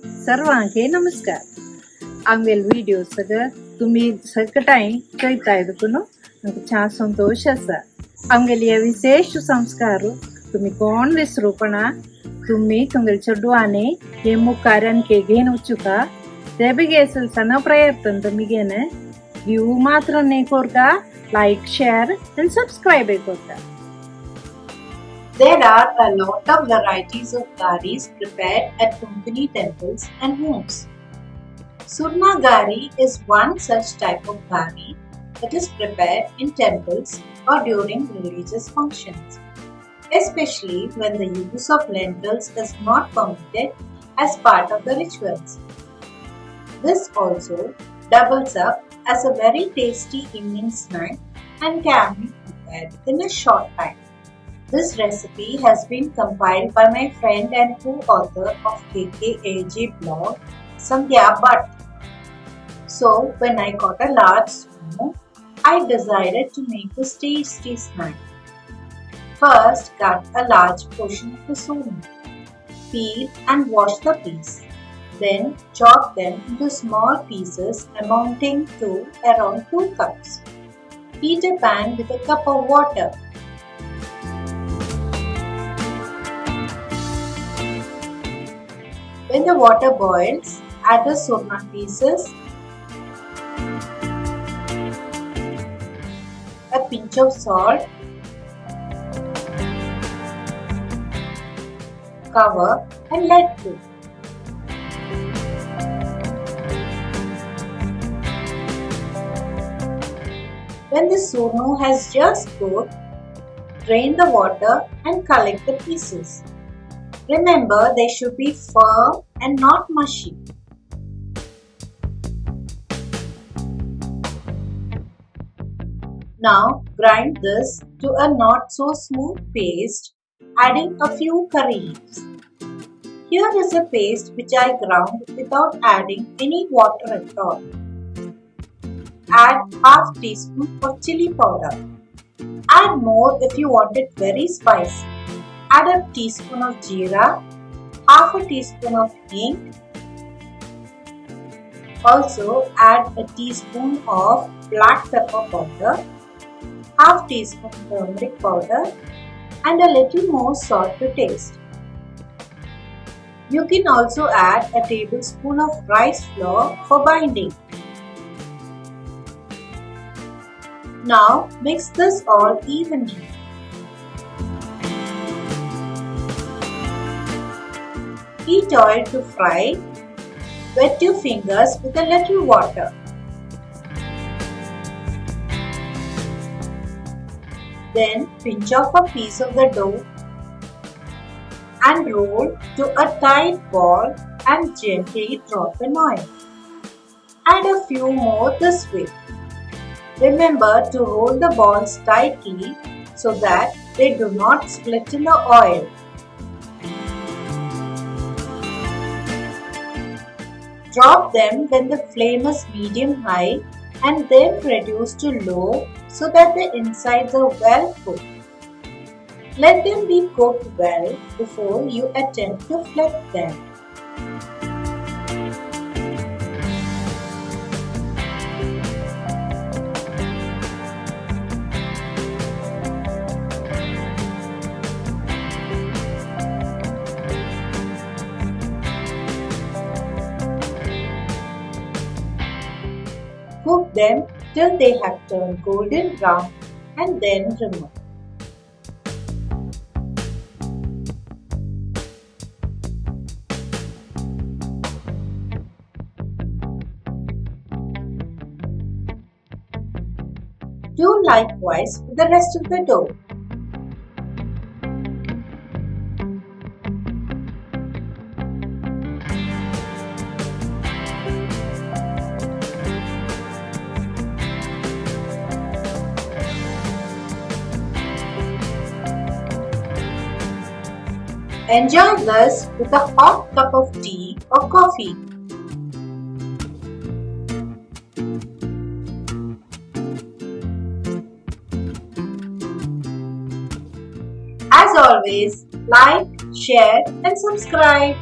सर्वांके नमस्कार. आमगेल व्हिडिओ सगळं तुम्ही सकटाई चैताय दुकुनो नंतर छान संतोष असा. आमगेल ये विशेष संस्कार तुम्ही कोण विसरूपणा तुम्ही तुंगल चड्डुआने हे मुखारन के घेन उचुका ते बी गेसल सना प्रयत्न तुम्ही घेणे व्यू मात्र ने कोरका लाईक शेअर and subscribe कोरका. There are a lot of varieties of gharis prepared at Konkani temples and homes. Surna Ghari is one such type of ghari that is prepared in temples or during religious functions, especially when the use of lentils is not permitted as part of the rituals. This also doubles up as a very tasty evening snack and can be prepared in a short time. This recipe has been compiled by my friend and co-author of KKAJ blog, Sandhya Bhatt. So when I got a large sumo, I decided to make this tasty snack. First, cut a large portion of the sumo. Peel and wash the piece. Then chop them into small pieces amounting to around 2 cups. Heat a pan with a cup of water. When the water boils, add the surna pieces, a pinch of salt, cover and let cook. When the surno has just cooked, drain the water and collect the pieces. Remember, they should be firm and not mushy. Now grind this to a not so smooth paste, adding a few curry leaves. Here is a paste which I ground without adding any water at all. Add half teaspoon of chili powder. Add more if you want it very spicy. Add a teaspoon of jeera, half a teaspoon of hing. Also add a teaspoon of black pepper powder, half teaspoon turmeric powder and a little more salt to taste. You can also add a tablespoon of rice flour for binding. Now mix this all evenly. Heat oil to fry. Wet your fingers with a little water. Then pinch off a piece of the dough and roll to a tight ball and gently drop in oil. Add a few more this way. Remember to roll the balls tightly so that they do not split in the oil. Drop them when the flame is medium-high and then reduce to low so that the insides are well cooked. Let them be cooked well before you attempt to flip them. Cook them till they have turned golden brown and then remove. Do likewise with the rest of the dough. Enjoy this with a hot cup of tea or coffee. As always, like, share and subscribe.